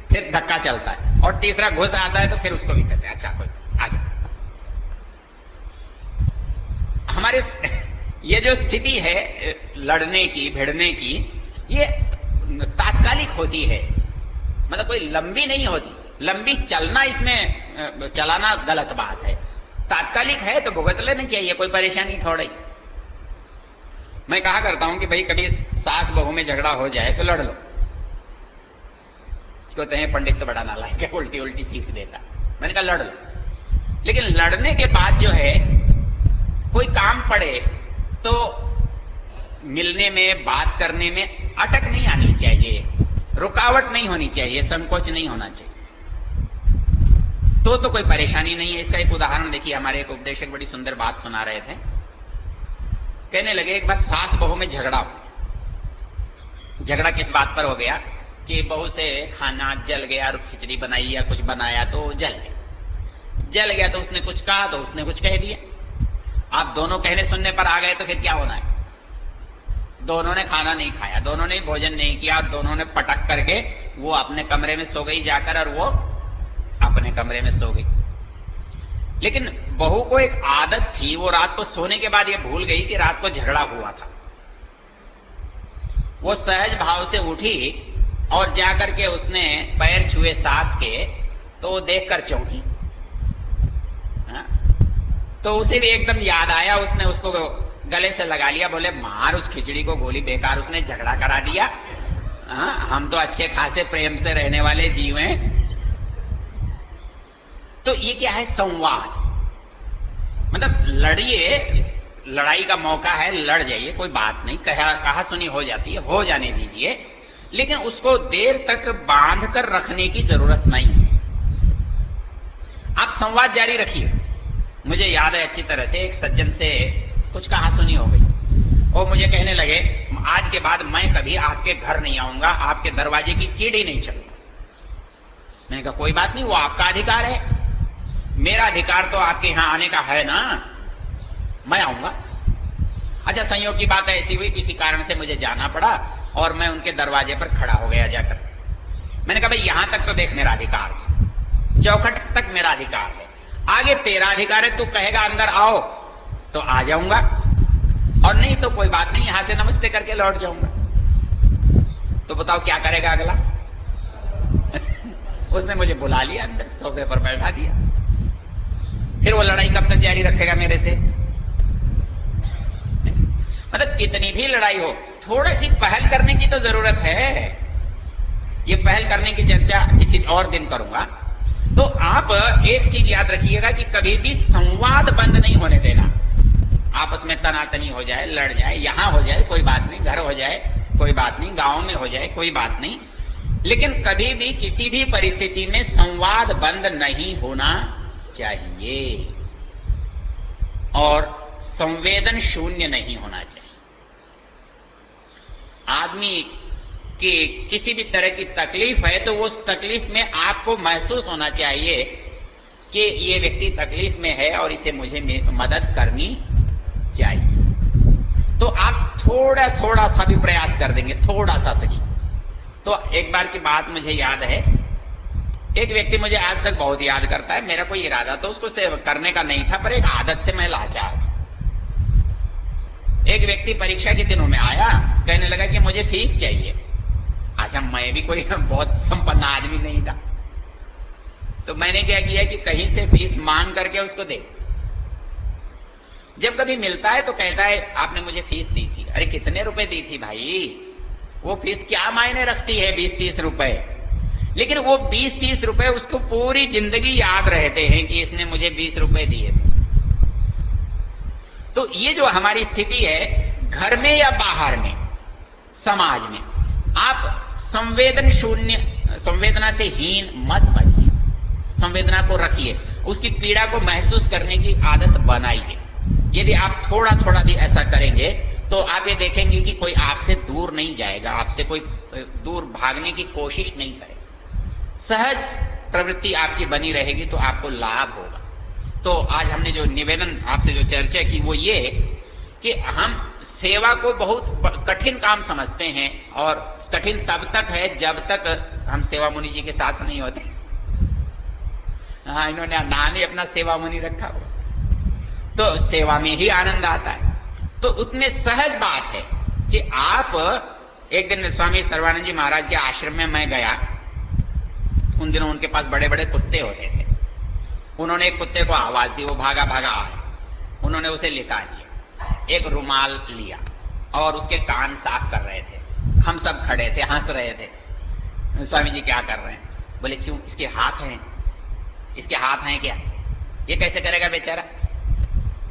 फिर धक्का चलता है और तीसरा घुस आता है तो फिर उसको भी कहते हैं अच्छा कोई आ जाओ। हमारे ये जो स्थिति है लड़ने की, भिड़ने की, ये तात्कालिक होती है, मतलब कोई लंबी नहीं होती। लंबी चलना, इसमें चलाना गलत बात है। तात्कालिक है तो भुगत लेनी चाहिए, कोई परेशानी थोड़ी। मैं कहा करता हूं कि भाई कभी सास बहू में झगड़ा हो जाए तो लड़ लो। कहते हैं पंडित तो बड़ा नालायक है, उल्टी उल्टी सीख देता। मैंने कहा लड़ लो, लेकिन लड़ने के बाद जो है कोई काम पड़े तो मिलने में, बात करने में अटक नहीं आनी चाहिए, रुकावट नहीं होनी चाहिए, संकोच नहीं होना चाहिए, तो कोई परेशानी नहीं है। इसका एक उदाहरण देखिए, हमारे एक उपदेशक बड़ी सुंदर बात सुना रहे थे। कहने लगे एक बार सास बहू में झगड़ा हो। झगड़ा किस बात पर हो गया कि बहू से खाना जल गया, और खिचड़ी बनाई या कुछ बनाया तो जल गया तो उसने कुछ कहा तो उसने कुछ कह दिया। आप दोनों कहने सुनने पर आ गए तो फिर क्या होना है, दोनों ने खाना नहीं खाया, दोनों ने भोजन नहीं किया, दोनों ने पटक करके वो अपने कमरे में सो गई जाकर, और वो अपने कमरे में सो गई। लेकिन बहू को एक आदत थी, वो रात को सोने के बाद ये भूल गई कि रात को झगड़ा हुआ था। वो सहज भाव से उठी और जाकर के उसने पैर छुए सास के, तो वो देखकर चौंकी। तो उसे भी एकदम याद आया, उसने उसको गले से लगा लिया, बोले मार उस खिचड़ी को गोली, बेकार उसने झगड़ा करा दिया। हम तो अच्छे खासे प्रेम से रहने वाले जीव हैं। तो ये क्या है, संवाद। मतलब लड़िए, लड़ाई का मौका है, लड़ जाइए, कोई बात नहीं, कहा सुनी हो जाती है, हो जाने दीजिए। लेकिन उसको देर तक बांध कर रखने की जरूरत नहीं है। आप संवाद जारी रखिए। मुझे याद है अच्छी तरह से, एक सज्जन से कुछ कहा सुनी हो गई। वो मुझे कहने लगे, आज के बाद मैं कभी आपके घर नहीं आऊंगा, आपके दरवाजे की सीढ़ी नहीं चढ़ूंगा। मैंने कहा कोई बात नहीं, वो आपका अधिकार है, मेरा अधिकार तो आपके यहां आने का है ना, मैं आऊंगा। अच्छा, संयोग की बात ऐसी हुई, किसी कारण से मुझे जाना पड़ा और मैं उनके दरवाजे पर खड़ा हो गया जाकर। मैंने कहा भाई यहां तक तो देख मेरा अधिकार था, चौखट तक मेरा अधिकार है, आगे तेरा अधिकार है, तू कहेगा अंदर आओ तो आ जाऊंगा, और नहीं तो कोई बात नहीं, यहां से नमस्ते करके लौट जाऊंगा। तो बताओ क्या करेगा अगला? उसने मुझे बुला लिया, अंदर सोफे पर बैठा दिया। फिर वो लड़ाई कब तक जारी रखेगा मेरे से? मतलब कितनी भी लड़ाई हो, थोड़ी सी पहल करने की तो जरूरत है। ये पहल करने की चर्चा किसी और दिन करूंगा। तो आप एक चीज याद रखिएगा कि कभी भी संवाद बंद नहीं होने देना। आपस में तनातनी हो जाए, लड़ जाए, यहां हो जाए कोई बात नहीं, घर हो जाए कोई बात नहीं, गांव में हो जाए कोई बात नहीं, लेकिन कभी भी किसी भी परिस्थिति में संवाद बंद नहीं होना चाहिए और संवेदन शून्य नहीं होना चाहिए। आदमी कि किसी भी तरह की तकलीफ है तो उस तकलीफ में आपको महसूस होना चाहिए कि ये व्यक्ति तकलीफ में है और इसे मुझे मदद करनी चाहिए। तो आप थोड़ा थोड़ा सा भी प्रयास कर देंगे, थोड़ा सा सही। तो एक बार की बात मुझे याद है, एक व्यक्ति मुझे आज तक बहुत याद करता है। मेरा कोई इरादा तो उसको सेव करने का नहीं था, पर एक आदत से मैं लाचार था। एक व्यक्ति परीक्षा के दिनों में आया, कहने लगा कि मुझे फीस चाहिए। अच्छा, मैं भी कोई बहुत संपन्न आदमी नहीं था, तो मैंने क्या किया कि कहीं से फीस मांग करके उसको दे। जब कभी मिलता है तो कहता है आपने मुझे फीस दी थी। अरे कितने रुपए दी थी भाई? वो फीस क्या मायने रखती है, 20-30 रुपए। लेकिन वो 20-30 रुपए उसको पूरी जिंदगी याद रहते हैं कि इसने मुझे 20 रुपए दिए थे। तो ये जो हमारी स्थिति है, घर में या बाहर में, समाज में, आप संवेदन शून्य, संवेदना से हीन मत बनिए। संवेदना को रखिए, उसकी पीड़ा को महसूस करने की आदत बनाइए। यदि आप थोड़ा थोड़ा भी ऐसा करेंगे तो आप ये देखेंगे कि कोई आपसे दूर नहीं जाएगा, आपसे कोई दूर भागने की कोशिश नहीं करेगा। सहज प्रवृत्ति आपकी बनी रहेगी तो आपको लाभ होगा। तो आज हमने जो निवेदन आपसे जो चर्चा की वो ये कि हम सेवा को बहुत कठिन काम समझते हैं, और कठिन तब तक है जब तक हम सेवा मुनि जी के साथ नहीं होते। हाँ, इन्होंने नाम ही अपना सेवा मुनि रखा हुआ, तो सेवा में ही आनंद आता है। तो उतने सहज बात है कि आप, एक दिन स्वामी सर्वानंद जी महाराज के आश्रम में मैं गया। उन दिनों उनके पास बड़े बड़े कुत्ते होते थे। उन्होंने एक कुत्ते को आवाज दी, वो भागा भागा आया। उन्होंने उसे लिटा दिया, एक रुमाल लिया और उसके कान साफ कर रहे थे। हम सब खड़े थे, हंस रहे थे। स्वामी जी क्या कर रहे हैं? बोले क्यों, इसके हाथ हैं? इसके हाथ हैं क्या? ये कैसे करेगा बेचारा?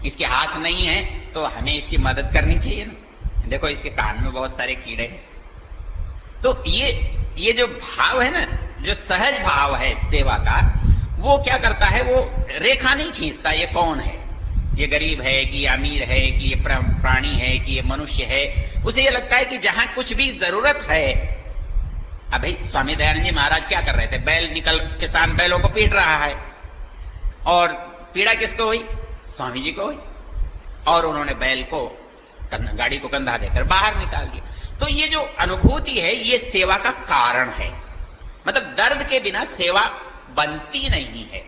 इसके हाथ नहीं है तो हमें इसकी मदद करनी चाहिए ना। देखो इसके कान में बहुत सारे कीड़े हैं। तो ये जो भाव है ना, जो सहज भाव है सेवा का, वो क्या करता है, वो रेखा नहीं खींचता ये कौन है, ये गरीब है कि ये अमीर है कि ये प्राणी है कि ये मनुष्य है। उसे ये लगता है कि जहां कुछ भी जरूरत है। अभी स्वामी दयानंद जी महाराज क्या कर रहे थे? बैल निकल, किसान बैलों को पीट रहा है, और पीड़ा किसको हुई? स्वामी जी को हुई, और उन्होंने बैल को, गाड़ी को कंधा देकर बाहर निकाल दिया। तो ये जो अनुभूति है ये सेवा का कारण है। मतलब दर्द के बिना सेवा बनती नहीं है,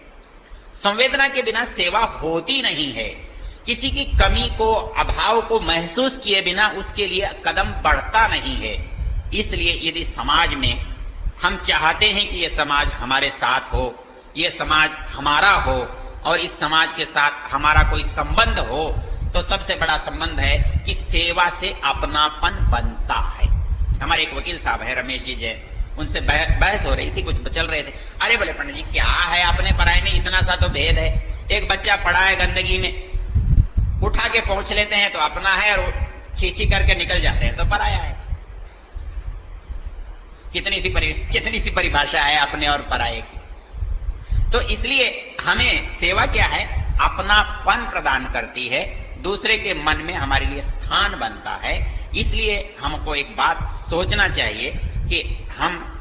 संवेदना के बिना सेवा होती नहीं है। किसी की कमी को, अभाव को महसूस किए बिना उसके लिए कदम बढ़ता नहीं है। इसलिए यदि समाज में हम चाहते हैं कि यह समाज हमारे साथ हो, यह समाज हमारा हो, और इस समाज के साथ हमारा कोई संबंध हो, तो सबसे बड़ा संबंध है कि सेवा से अपनापन बनता है। हमारे एक वकील साहब है, रमेश जी जैन, उनसे बहस हो रही थी, कुछ चल रहे थे। अरे बोले पंडित जी क्या है अपने पराये में, इतना सा तो भेद है। एक बच्चा पड़ा है गंदगी में, उठा के पहुंच लेते हैं तो अपना है, और छीछी करके निकल जाते हैं तो पराया है। कितनी सी परिभाषा है अपने और पराये की। तो इसलिए हमें सेवा क्या है, अपनापन प्रदान करती है, दूसरे के मन में हमारे लिए स्थान बनता है। इसलिए हमको एक बात सोचना चाहिए कि हम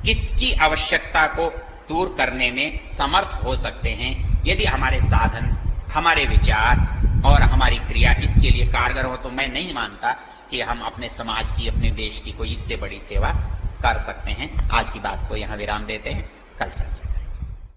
किसकी आवश्यकता को दूर करने में समर्थ हो सकते हैं। यदि हमारे साधन, हमारे विचार और हमारी क्रिया इसके लिए कारगर हो, तो मैं नहीं मानता कि हम अपने समाज की, अपने देश की कोई इससे बड़ी सेवा कर सकते हैं। आज की बात को यहां विराम देते हैं, कल चर्चा।